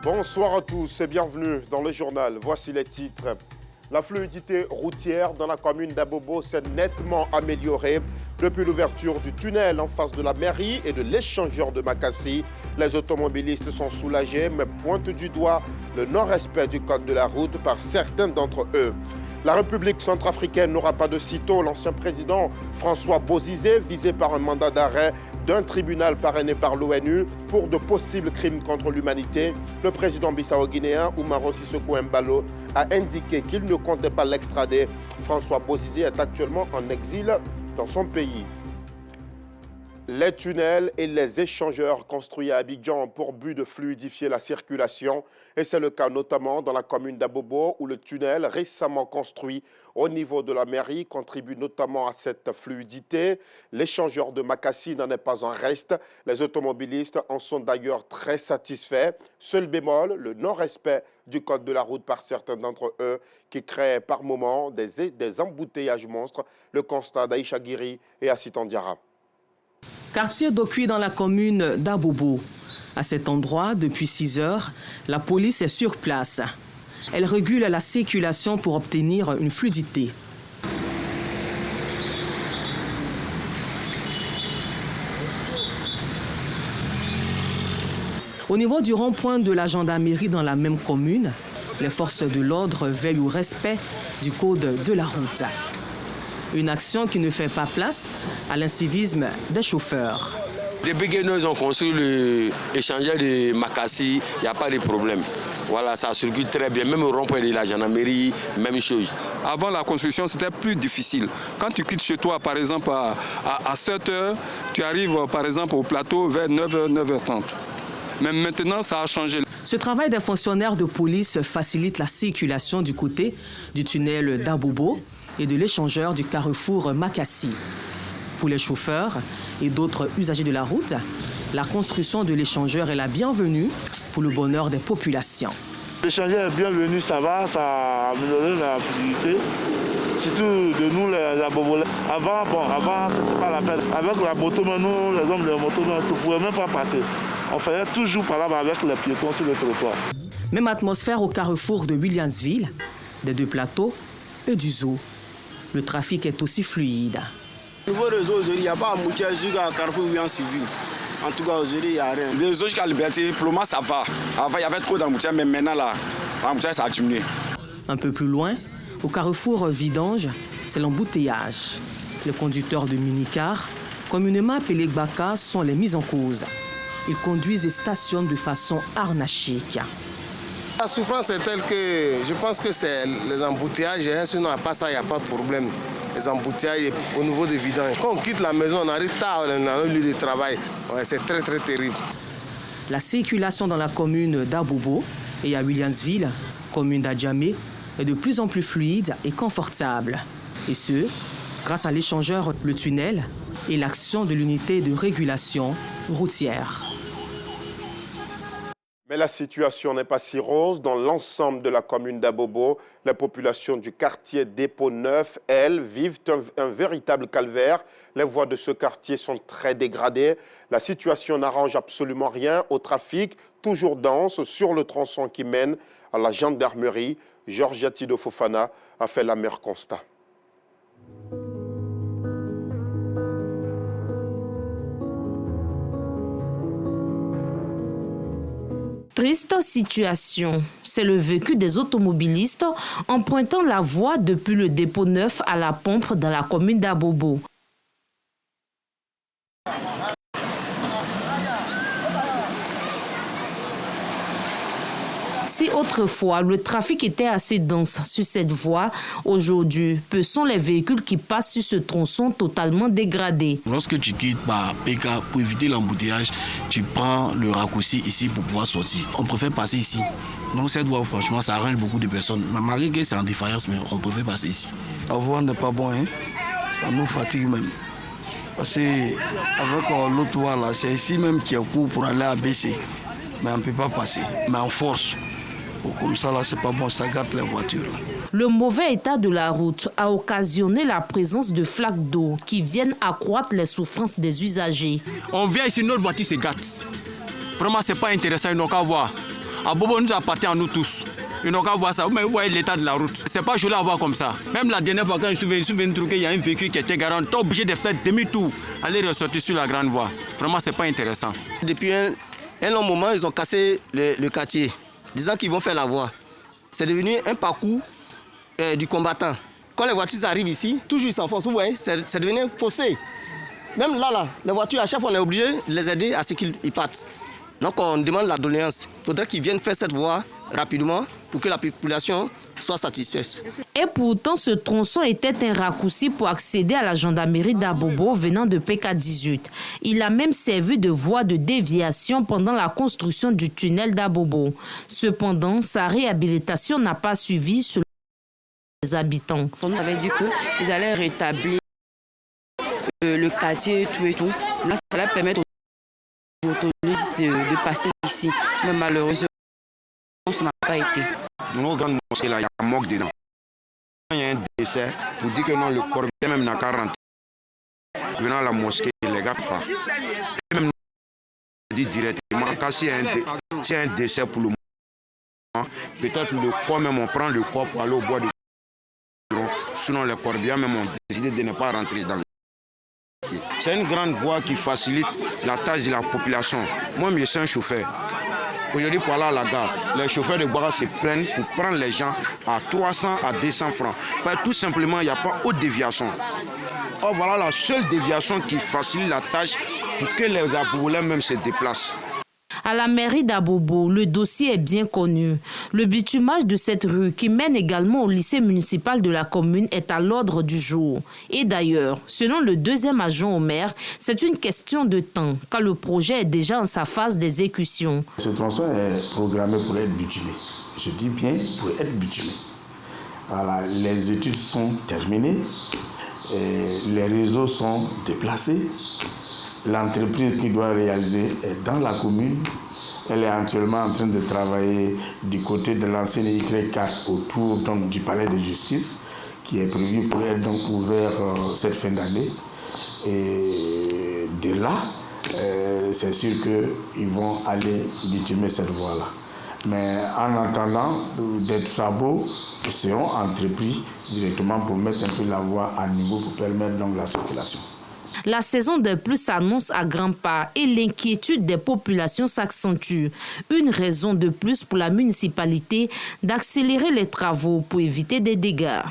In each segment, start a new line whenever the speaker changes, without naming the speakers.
Bonsoir à tous et bienvenue dans le journal. Voici les titres. La fluidité routière dans la commune d'Abobo s'est nettement améliorée depuis l'ouverture du tunnel en face de la mairie et de l'échangeur de Makassi. Les automobilistes sont soulagés mais pointent du doigt le non-respect du code de la route par certains d'entre eux. La République centrafricaine n'aura pas de sitôt. L'ancien président François Bozizé, visé par un mandat d'arrêt d'un tribunal parrainé par l'ONU pour de possibles crimes contre l'humanité. Le président bissau-guinéen Umaro Sissoko Embalo a indiqué qu'il ne comptait pas l'extrader. François Bozizé est actuellement en exil dans son pays. Les tunnels et les échangeurs construits à Abidjan ont pour but de fluidifier la circulation. Et c'est le cas notamment dans la commune d'Abobo où le tunnel récemment construit au niveau de la mairie contribue notamment à cette fluidité. L'échangeur de Makassi n'en est pas en reste. Les automobilistes en sont d'ailleurs très satisfaits. Seul bémol, le non-respect du code de la route par certains d'entre eux qui créent par moments des embouteillages monstres. Le constat d'Aïcha Guiri et Assitan Diarra.
Quartier d'Okui dans la commune d'Abobo. À cet endroit, depuis 6 heures, la police est sur place. Elle régule la circulation pour obtenir une fluidité. Au niveau du rond-point de la gendarmerie dans la même commune, les forces de l'ordre veillent au respect du code de la route. Une action qui ne fait pas place à l'incivisme des chauffeurs.
Depuis que nous avons construit l'échangeur de Makassi, il n'y a pas de problème. Voilà, ça circule très bien, même au rond-point de la gendarmerie, même chose.
Avant la construction, c'était plus difficile. Quand tu quittes chez toi, par exemple, à 7 h, tu arrives, par exemple, au plateau vers 9 h, 9 h 30. Mais maintenant, ça a changé.
Ce travail des fonctionnaires de police facilite la circulation du côté du tunnel d'Abobo et de l'échangeur du carrefour Makassi. Pour les chauffeurs et d'autres usagers de la route, la construction de l'échangeur est la bienvenue pour le bonheur des populations.
L'échangeur est bienvenu, ça va, ça a amélioré la fluidité, surtout de nous les Abobolais. Avant, c'était pas la peine. Avec la moto, nous, les hommes de moto, on ne pouvait même pas passer. On faisait toujours par là avec les piétons sur le trottoir.
Même atmosphère au carrefour de Williamsville, des deux plateaux et du zoo. Le trafic est aussi fluide.
Au niveau réseau, aujourd'hui, il n'y a pas de embouteillage jusqu'à Carrefour Williamsville. En tout cas, aujourd'hui, il n'y a rien.
Les réseaux jusqu'à Liberté, pour le moment, ça va. Avant, il y avait trop d'embouteillages, mais maintenant, là, l'embouteillage, ça a diminué.
Un peu plus loin, au carrefour Vidange, c'est l'embouteillage. Les conducteurs de minicars, communément appelés Gbaka, sont les mis en cause. Ils conduisent et stationnent de façon arnachique.
La souffrance est telle que je pense que c'est les embouteillages, sinon à part ça, il n'y a pas de problème. Les embouteillages au niveau des vidanges. Quand on quitte la maison, on arrive tard dans le lieu de travail. Ouais, c'est très très terrible.
La circulation dans la commune d'Abobo et à Williamsville, commune d'Adjamé, est de plus en plus fluide et confortable. Et ce, grâce à l'échangeur, le tunnel et l'action de l'unité de régulation routière.
Mais la situation n'est pas si rose. Dans l'ensemble de la commune d'Abobo, les populations du quartier Dépôt 9, elles, vivent un véritable calvaire. Les voies de ce quartier sont très dégradées. La situation n'arrange absolument rien au trafic, toujours dense sur le tronçon qui mène à la gendarmerie. Georges Yatido Fofana a fait l'amer constat.
Triste situation, c'est le vécu des automobilistes empruntant la voie depuis le dépôt 9 à la pompe dans la commune d'Abobo. Si autrefois le trafic était assez dense sur cette voie, aujourd'hui, peu sont les véhicules qui passent sur ce tronçon totalement dégradé.
Lorsque tu quittes par PK pour éviter l'embouteillage, tu prends le raccourci ici pour pouvoir sortir. On préfère passer ici. Donc cette voie, franchement, ça arrange beaucoup de personnes. Malgré que c'est en défaillance, mais on préfère passer ici.
La voie n'est pas bonne, hein? Ça nous fatigue même. Parce qu'avec l'autre voie là, c'est ici même qui est court pour aller à BC. Mais on ne peut pas passer, mais en force. Comme ça, là, c'est pas bon, ça gâte les voitures. Là.
Le mauvais état de la route a occasionné la présence de flaques d'eau qui viennent accroître les souffrances des usagers.
On vient ici, notre voiture se gâte. Vraiment, c'est pas intéressant, ils n'ont qu'à voir. À Bobo nous appartient à nous tous. Ils n'ont qu'à voir ça. Mais vous voyez l'état de la route. C'est pas joli à voir comme ça. Même la dernière fois, quand je suis venu trouver, il y a un véhicule qui était garé. On était obligé de faire demi-tour, aller ressortir sur la grande voie. Vraiment, c'est pas intéressant.
Depuis un long moment, ils ont cassé le quartier, disant qu'ils vont faire la voie. C'est devenu un parcours du combattant. Quand les voitures arrivent ici, toujours ils s'enfoncent. Vous voyez, c'est devenu un fossé. Même là, les voitures, à chaque fois, on est obligé de les aider à ce qu'ils partent. Donc on demande la doléance. Il faudrait qu'ils viennent faire cette voie rapidement pour que la population soit satisfaite.
Et pourtant, ce tronçon était un raccourci pour accéder à la gendarmerie d'Abobo venant de PK18. Il a même servi de voie de déviation pendant la construction du tunnel d'Abobo. Cependant, sa réhabilitation n'a pas suivi selon les habitants.
On avait dit qu'ils allaient rétablir le quartier et tout. Là, ça va permettre aux autoristes de passer ici. Mais malheureusement, ça n'a pas été.
Dans nos grandes mosquées, là, il y a un moque dedans. Il y a un décès pour dire que non, le corps même n'a qu'à rentrer. Venant à la mosquée, les gars pas. Même dit directement, quand s'il y a un décès pour le moment, peut-être le corps même, on prend le corps pour aller au bois de sinon les corbières même ont décidé de ne pas rentrer dans le. C'est une grande voie qui facilite la tâche de la population. Moi, je suis un chauffeur. Aujourd'hui, pour aller à la gare, les chauffeurs de Boara se plaignent pour prendre les gens à 300 à 200 francs. Parce que tout simplement, il n'y a pas haute déviation. Or, voilà la seule déviation qui facilite la tâche pour que les Abobolais même se déplacent.
À la mairie d'Abobo, le dossier est bien connu. Le bitumage de cette rue, qui mène également au lycée municipal de la commune, est à l'ordre du jour. Et d'ailleurs, selon le deuxième adjoint au maire, c'est une question de temps, car le projet est déjà en sa phase d'exécution.
Ce tronçon est programmé pour être bitumé. Je dis bien pour être bitumé. Voilà, les études sont terminées, et les réseaux sont déplacés. L'entreprise qui doit réaliser est dans la commune. Elle est actuellement en train de travailler du côté de l'ancienne Y4 autour donc, du palais de justice qui est prévu pour être donc ouvert cette fin d'année. Et de là, c'est sûr qu'ils vont aller bitumer cette voie-là. Mais en attendant, des travaux seront entrepris directement pour mettre un peu la voie à niveau pour permettre donc la circulation.
La saison des pluies s'annonce à grands pas et l'inquiétude des populations s'accentue. Une raison de plus pour la municipalité d'accélérer les travaux pour éviter des dégâts.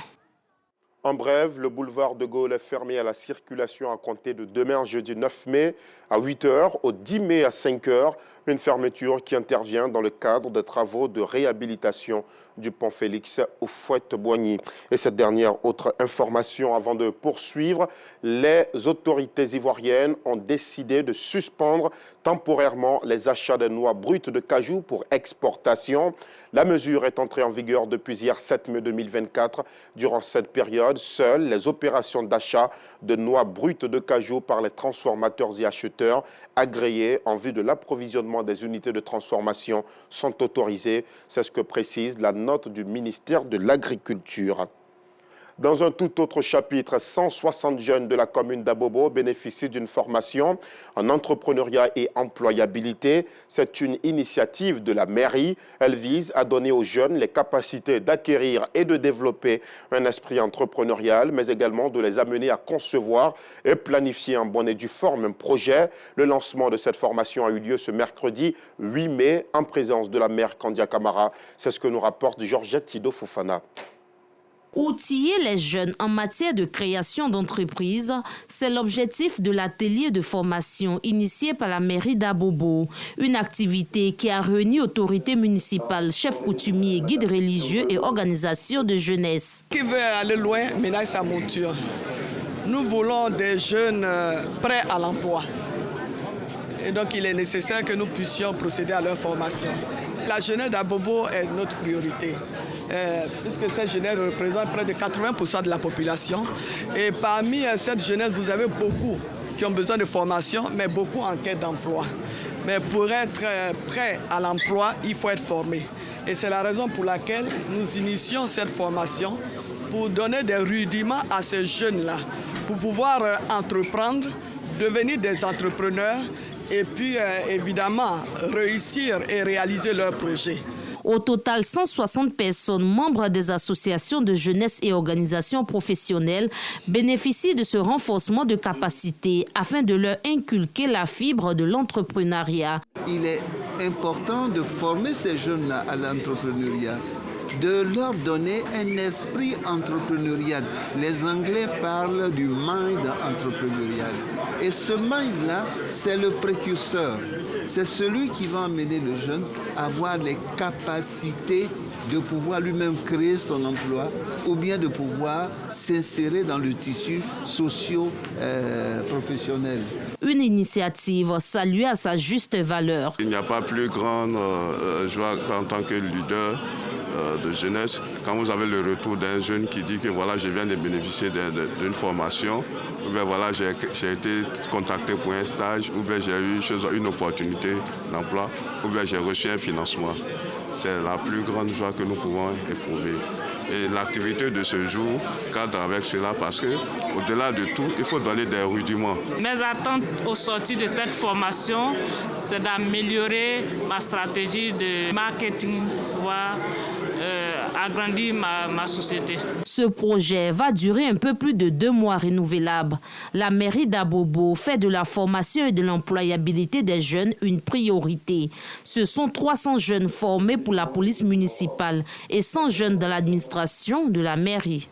En bref, le boulevard de Gaulle est fermé à la circulation à compter de demain, jeudi 9 mai à 8 h, au 10 mai à 5 h. Une fermeture qui intervient dans le cadre des travaux de réhabilitation du pont Félix Houphouët-Boigny. Et cette dernière autre information avant de poursuivre, les autorités ivoiriennes ont décidé de suspendre temporairement les achats de noix brutes de cajou pour exportation. La mesure est entrée en vigueur depuis hier 7 mai 2024. Durant cette période, seules les opérations d'achat de noix brutes de cajou par les transformateurs et acheteurs agréés en vue de l'approvisionnement des unités de transformation sont autorisées. C'est ce que précise la note du ministère de l'Agriculture. Dans un tout autre chapitre, 160 jeunes de la commune d'Abobo bénéficient d'une formation en entrepreneuriat et employabilité. C'est une initiative de la mairie. Elle vise à donner aux jeunes les capacités d'acquérir et de développer un esprit entrepreneurial, mais également de les amener à concevoir et planifier en bonne et due forme un projet. Le lancement de cette formation a eu lieu ce mercredi 8 mai en présence de la maire Kandia Camara. C'est ce que nous rapporte Georgette Tido Fofana.
Outiller les jeunes en matière de création d'entreprises, c'est l'objectif de l'atelier de formation initié par la mairie d'Abobo. Une activité qui a réuni autorités municipales, chefs coutumiers, guides religieux et organisations de jeunesse.
Qui veut aller loin, ménage sa monture. Nous voulons des jeunes prêts à l'emploi. Et donc il est nécessaire que nous puissions procéder à leur formation. La jeunesse d'Abobo est notre priorité. Puisque cette jeunesse représente près de 80% de la population. Et parmi cette jeunesse, vous avez beaucoup qui ont besoin de formation, mais beaucoup en quête d'emploi. Mais pour être prêt à l'emploi, il faut être formé. Et c'est la raison pour laquelle nous initions cette formation pour donner des rudiments à ces jeunes-là, pour pouvoir entreprendre, devenir des entrepreneurs et puis évidemment réussir et réaliser leurs projets.
Au total, 160 personnes, membres des associations de jeunesse et organisations professionnelles, bénéficient de ce renforcement de capacité afin de leur inculquer la fibre de l'entrepreneuriat.
Il est important de former ces jeunes-là à l'entrepreneuriat, de leur donner un esprit entrepreneurial. Les Anglais parlent du mind entrepreneurial. Et ce mind-là, c'est le précurseur. C'est celui qui va amener le jeune à avoir les capacités de pouvoir lui-même créer son emploi ou bien de pouvoir s'insérer dans le tissu socio-professionnel.
Une initiative saluée à sa juste valeur.
Il n'y a pas plus grande joie qu'en tant que leader de jeunesse, quand vous avez le retour d'un jeune qui dit que voilà, je viens de bénéficier d'une formation, ou bien voilà, j'ai été contacté pour un stage, ou bien j'ai eu une opportunité d'emploi, ou bien j'ai reçu un financement. C'est la plus grande joie que nous pouvons éprouver. Et l'activité de ce jour cadre avec cela parce que, au-delà de tout, il faut donner des rudiments.
Mes attentes au sortir de cette formation, c'est d'améliorer ma stratégie de marketing pour pouvoir agrandir ma société.
Ce projet va durer un peu plus de 2 mois renouvelables. La mairie d'Abobo fait de la formation et de l'employabilité des jeunes une priorité. Ce sont 300 jeunes formés pour la police municipale et 100 jeunes dans l'administration de la mairie.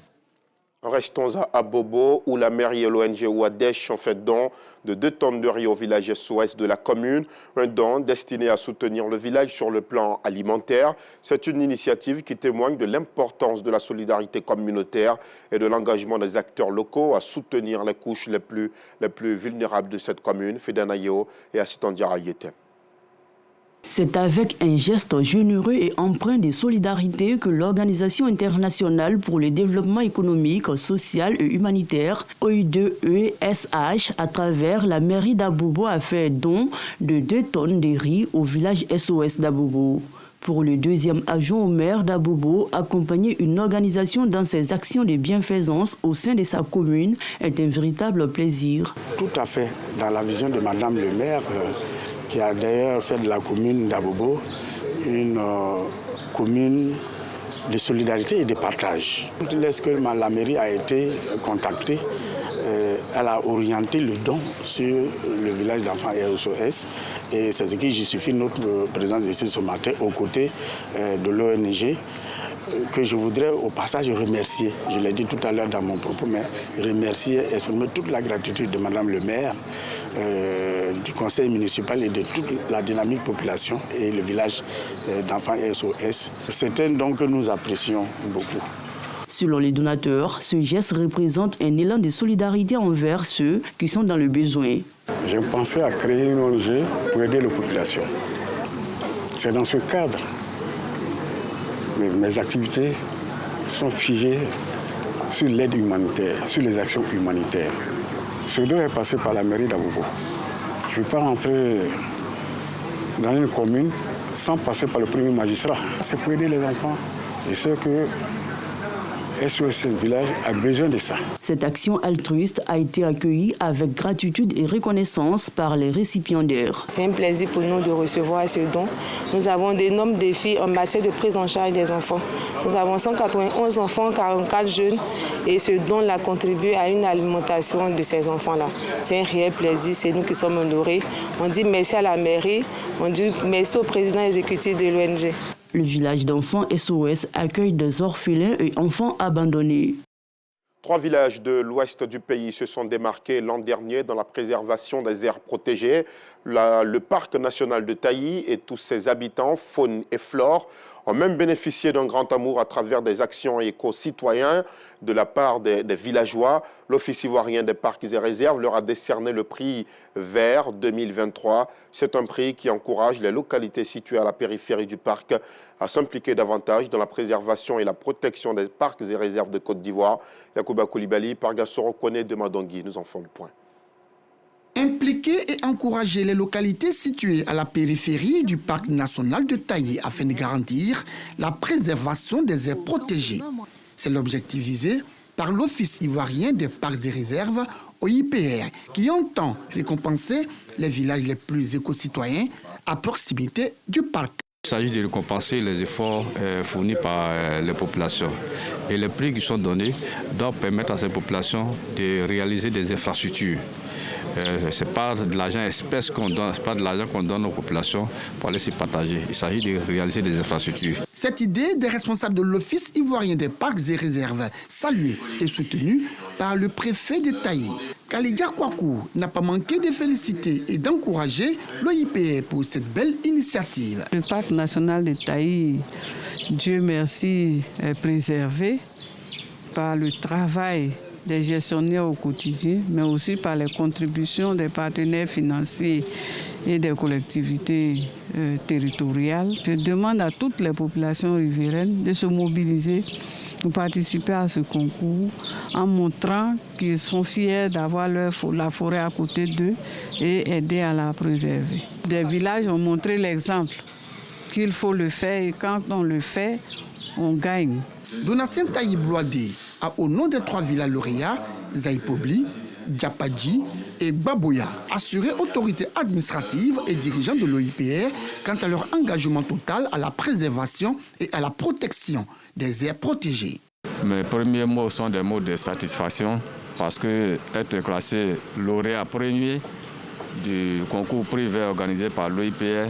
Restons à Abobo, où la mairie et l'ONG Ouadèche ont fait don de 2 tonnes de riz au village SOS de la commune. Un don destiné à soutenir le village sur le plan alimentaire. C'est une initiative qui témoigne de l'importance de la solidarité communautaire et de l'engagement des acteurs locaux à soutenir les couches les plus vulnérables de cette commune. Fedanayo et Assistant Diarayete.
C'est avec un geste généreux et empreint de solidarité que l'Organisation internationale pour le développement économique, social et humanitaire, OI2ESH, à travers la mairie d'Abobo, a fait don de 2 tonnes de riz au village SOS d'Abobo. Pour le 2e adjoint au maire d'Abobo, accompagner une organisation dans ses actions de bienfaisance au sein de sa commune est un véritable plaisir.
Tout à fait. Dans la vision de Madame le maire, qui a d'ailleurs fait de la commune d'Abobo une commune de solidarité et de partage. Lorsque la mairie a été contactée, elle a orienté le don sur le village d'enfants SOS et c'est ce qui justifie notre présence ici ce matin aux côtés de l'ONG que je voudrais au passage remercier. Je l'ai dit tout à l'heure dans mon propos, mais remercier, exprimer toute la gratitude de Madame le maire, du conseil municipal et de toute la dynamique population et le village d'enfants SOS. C'est un don que nous apprécions beaucoup.
Selon les donateurs, ce geste représente un élan de solidarité envers ceux qui sont dans le besoin.
J'ai pensé à créer une ONG pour aider les populations. C'est dans ce cadre. Mes activités sont figées sur l'aide humanitaire, sur les actions humanitaires. Ce don est passé par la mairie d'Abobo. Je ne vais pas rentrer dans une commune sans passer par le premier magistrat. C'est pour aider les enfants et ceux que SOS Village a besoin de ça.
Cette action altruiste a été accueillie avec gratitude et reconnaissance par les récipiendaires.
C'est un plaisir pour nous de recevoir ce don. Nous avons d'énormes défis en matière de prise en charge des enfants. Nous avons 191 enfants, 44 jeunes et ce don-là contribue à une alimentation de ces enfants-là. C'est un réel plaisir, c'est nous qui sommes honorés. On dit merci à la mairie, on dit merci au président exécutif de l'ONG.
Le village d'enfants SOS accueille des orphelins et enfants abandonnés.
3 villages de l'ouest du pays se sont démarqués l'an dernier dans la préservation des aires protégées. Le parc national de Taï et tous ses habitants, faune et flore, ont même bénéficié d'un grand amour à travers des actions éco-citoyens de la part des villageois. L'Office ivoirien des parcs et réserves leur a décerné le prix Vert 2023. C'est un prix qui encourage les localités situées à la périphérie du parc à s'impliquer davantage dans la préservation et la protection des parcs et réserves de Côte d'Ivoire. Yacouba Koulibaly, Pargassoro Kone de Madongui nous en font le point.
Impliquer et encourager les localités situées à la périphérie du parc national de Taï afin de garantir la préservation des aires protégées. C'est l'objectif visé par l'Office ivoirien des parcs et réserves, OIPR, qui entend récompenser les villages les plus éco-citoyens à proximité du parc.
Il s'agit de récompenser les efforts fournis par les populations. Et les prix qui sont donnés doivent permettre à ces populations de réaliser des infrastructures. Ce n'est pas de l'argent espèce qu'on donne, ce n'est pas de l'argent qu'on donne aux populations pour aller s'y partager. Il s'agit de réaliser des infrastructures.
Cette idée des responsables de l'Office ivoirien des parcs et réserves, saluée et soutenue par le préfet de Taï. Kalidia Kwaku n'a pas manqué de féliciter et d'encourager l'OIPR pour cette belle initiative.
Le parc national de Taï, Dieu merci, est préservé par le travail des gestionnaires au quotidien, mais aussi par les contributions des partenaires financiers et des collectivités territoriales. Je demande à toutes les populations riveraines de se mobiliser pour participer à ce concours en montrant qu'ils sont fiers d'avoir la forêt à côté d'eux et aider à la préserver. Des villages ont montré l'exemple qu'il faut le faire et quand on le fait, on gagne.
Donatien Taï-Bloadé a au nom des 3 villages lauréats, Zaïpobli, Diapadji et Baboya, assuré autorités administratives et dirigeants de l'OIPR quant à leur engagement total à la préservation et à la protection des aires protégées.
Mes premiers mots sont des mots de satisfaction parce que être classé lauréat premier du concours privé organisé par l'OIPR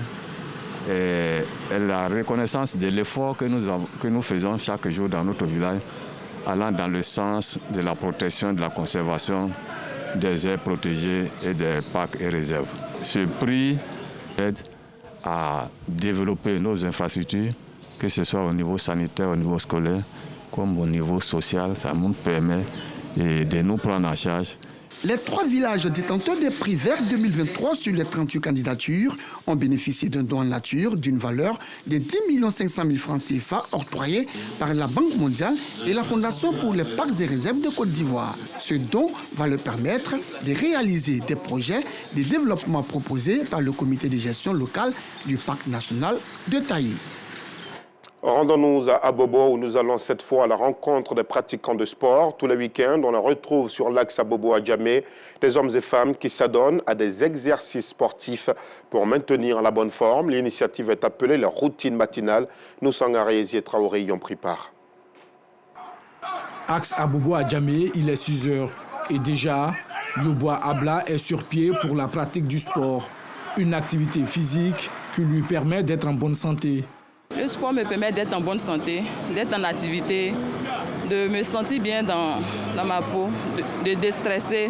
est la reconnaissance de l'effort que nous faisons chaque jour dans notre village, allant dans le sens de la protection, de la conservation des aires protégées et des parcs et réserves. Ce prix aide à développer nos infrastructures, que ce soit au niveau sanitaire, au niveau scolaire, comme au niveau social. Ça nous permet de nous prendre en charge.
Les 3 villages détenteurs des prix verts 2023 sur les 38 candidatures ont bénéficié d'un don en nature d'une valeur de 10 500 000 francs CFA octroyés par la Banque mondiale et la Fondation pour les parcs et réserves de Côte d'Ivoire. Ce don va leur permettre de réaliser des projets de développement proposés par le comité de gestion local du parc national de Taï.
Rendons-nous à Abobo où nous allons cette fois à la rencontre des pratiquants de sport. Tous les week-ends, on les retrouve sur l'axe Abobo à Djamé, des hommes et femmes qui s'adonnent à des exercices sportifs pour maintenir la bonne forme. L'initiative est appelée la routine matinale. Nous, Sangaré et Traoré y ont pris part.
Axe Abobo à Djamé, il est 6 heures. Et déjà, le bois Abla est sur pied pour la pratique du sport. Une activité physique qui lui permet d'être en bonne santé.
Le sport me permet d'être en bonne santé, d'être en activité, de me sentir bien dans ma peau, de déstresser.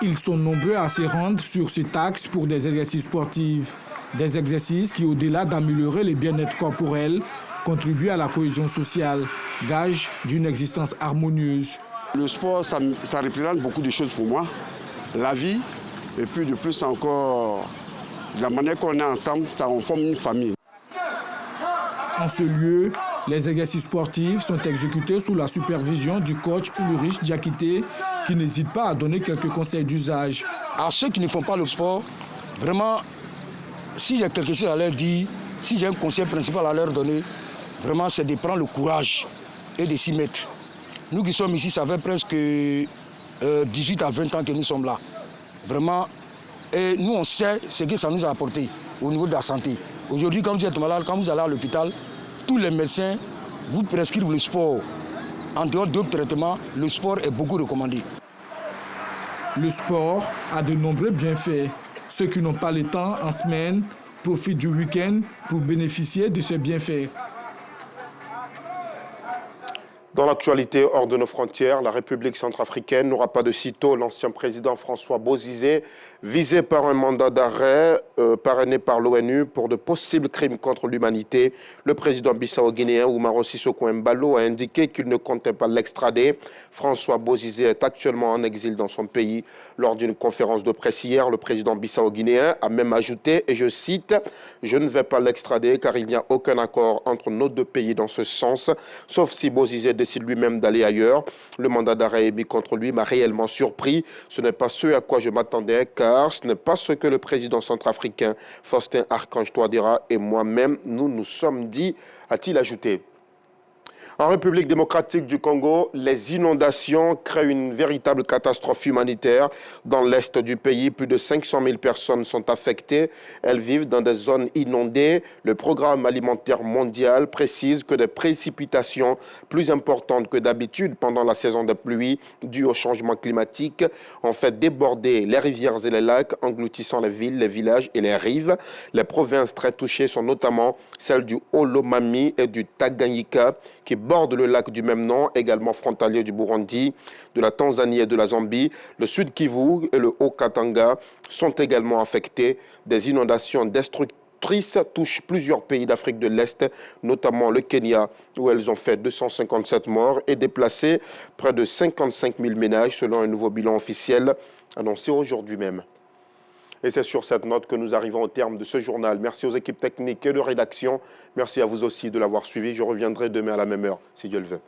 Ils sont nombreux à se rendre sur cet axe pour des exercices sportifs. Des exercices qui, au-delà d'améliorer le bien-être corporel, contribuent à la cohésion sociale, gage d'une existence harmonieuse.
Le sport, ça représente beaucoup de choses pour moi. La vie. Et puis de plus encore, de la manière qu'on est ensemble, ça en forme une famille.
En ce lieu, les exercices sportifs sont exécutés sous la supervision du coach Ulrich Diakité, qui n'hésite pas à donner quelques conseils d'usage.
À ceux qui ne font pas le sport, vraiment, si j'ai quelque chose à leur dire, si j'ai un conseil principal à leur donner, vraiment c'est de prendre le courage et de s'y mettre. Nous qui sommes ici, ça fait presque 18 à 20 ans que nous sommes là. Vraiment, et nous on sait ce que ça nous a apporté au niveau de la santé. Aujourd'hui, quand vous êtes malade, quand vous allez à l'hôpital, tous les médecins vous prescrivent le sport. En dehors d'autres traitements, le sport est beaucoup recommandé.
Le sport a de nombreux bienfaits. Ceux qui n'ont pas le temps en semaine profitent du week-end pour bénéficier de ces bienfaits.
Dans l'actualité hors de nos frontières, la République centrafricaine n'aura pas de sitôt l'ancien président François Bozizé, visé par un mandat d'arrêt parrainé par l'ONU pour de possibles crimes contre l'humanité. Le président bissau-guinéen Oumaro Sissoko Embalo a indiqué qu'il ne comptait pas l'extrader. François Bozizé est actuellement en exil dans son pays. Lors d'une conférence de presse hier, le président bissau-guinéen a même ajouté, et je cite, « Je ne vais pas l'extrader car il n'y a aucun accord entre nos deux pays dans ce sens, sauf si Bozizé décide décide lui-même d'aller ailleurs. Le mandat d'arrêt émis contre lui m'a réellement surpris. Ce n'est pas ce à quoi je m'attendais, car ce n'est pas ce que le président centrafricain Faustin Archange Touadéra et moi-même nous sommes dit, a-t-il ajouté. En République démocratique du Congo, les inondations créent une véritable catastrophe humanitaire. Dans l'est du pays, plus de 500 000 personnes sont affectées. Elles vivent dans des zones inondées. Le programme alimentaire mondial précise que des précipitations plus importantes que d'habitude pendant la saison de pluie due au changement climatique ont fait déborder les rivières et les lacs, engloutissant les villes, les villages et les rives. Les provinces très touchées sont notamment celles du Haut-Lomami et du Tanganyika, qui borde le lac du même nom, également frontalier du Burundi, de la Tanzanie et de la Zambie. Le Sud Kivu et le Haut-Katanga sont également affectés. Des inondations destructrices touchent plusieurs pays d'Afrique de l'Est, notamment le Kenya, où elles ont fait 257 morts et déplacé près de 55 000 ménages, selon un nouveau bilan officiel annoncé aujourd'hui même. Et c'est sur cette note que nous arrivons au terme de ce journal. Merci aux équipes techniques et de rédaction. Merci à vous aussi de l'avoir suivi. Je reviendrai demain à la même heure, si Dieu le veut.